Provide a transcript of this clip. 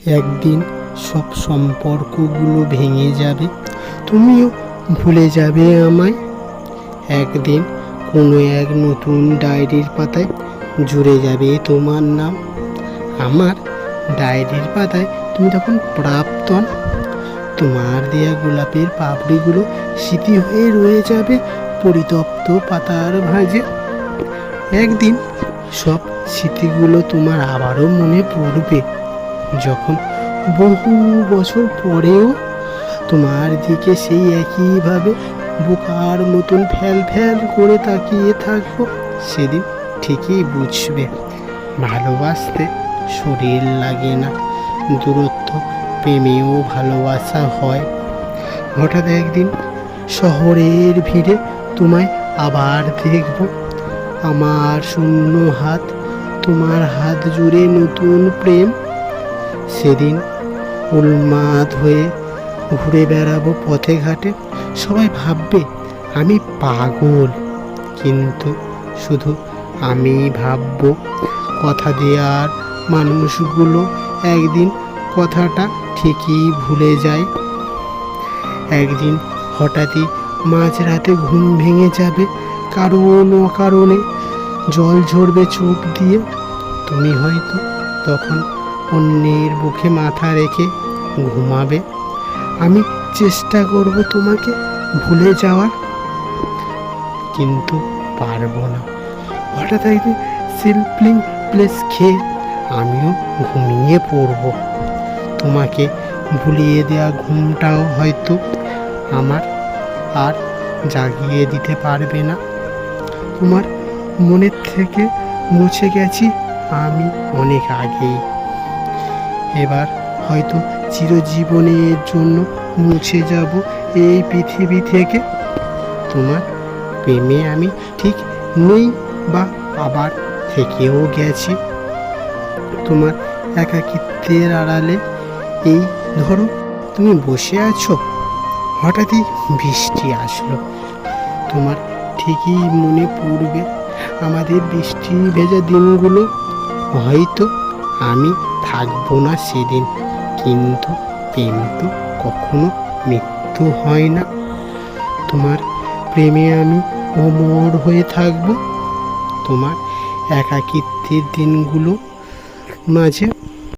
একদিন সব সম্পর্কগুলো ভেঙে যাবে, তুমিও ভুলে যাবে আমায়। একদিন কোনো এক নতুন ডায়েরির পাতায় জুড়ে যাবে তোমার নাম। আমার ডায়েরির পাতায় তুমি তখন প্রাক্তন। তোমার দেয়া গোলাপের পাপড়িগুলো স্মৃতি হয়ে রয়ে যাবে পরিতপ্ত পাতার ভাঁজে। একদিন সব স্মৃতিগুলো তোমার আবারও মনে পড়বে, যখন বহু বছর পরেও তোমার দিকে সেই একইভাবে বোকার মতন ফ্যাল ফ্যাল করে তাকিয়ে থাকবো। সেদিন ঠিকই বুঝবে, ভালোবাসতে শরীর লাগে না, দূরত্ব প্রেমেও ভালোবাসা হয়। হঠাৎ একদিন শহরের ভিড়ে তোমায় আবার দেখব, আমার শূন্য হাত তোমার হাত জুড়ে নতুন প্রেম। সেদিন উন্মাদ হয়ে ঘুরে বেড়াবো পথে ঘাটে, সবাই ভাববে আমি পাগল, কিন্তু শুধু আমি ভাববো। কথা দেওয়ার মানুষগুলো একদিন কথাটা ঠিকই ভুলে যায়। একদিন হঠাৎই মাঝরাতে ঘুম ভেঙে যাবে, কারণ অকারণে জল ঝরবে চোখ দিয়ে। তুমি হয়তো তখন অন্যের বুকে মাথা রেখে ঘুমাবে। আমি চেষ্টা করব তোমাকে ভুলে যাওয়ার, কিন্তু পারবো না। হঠাৎ একদিন স্লিপিং প্লেস খেয়ে আমিও ঘুমিয়ে পড়ব। তোমাকে ভুলিয়ে দেওয়া ঘুমটাও হয়তো আমার আর জাগিয়ে দিতে পারবে না। তোমার মনের থেকে মুছে গেছি আমি অনেক আগেই। এবার হয়তো চিরজীবনের জন্য মুছে যাব এই পৃথিবী থেকে। তোমার প্রেমে আমি ঠিক নেই, বা আবার থেকেও গেছি। তোমার একাকিত্বের আড়ালে এই ধরো তুমি বসে আছো, হঠাৎই বৃষ্টি আসলো। তোমার ঠিকই মনে পড়বে আমাদের বৃষ্টি ভেজা দিনগুলো। হয়তো আমি থাকবো না সেদিন, কিন্তু প্রেম তো কখনো মৃত্যু হয় না। তোমার প্রেমে আমি অমর হয়ে থাকবো, তোমার একাকিত্বের দিনগুলো মাঝে।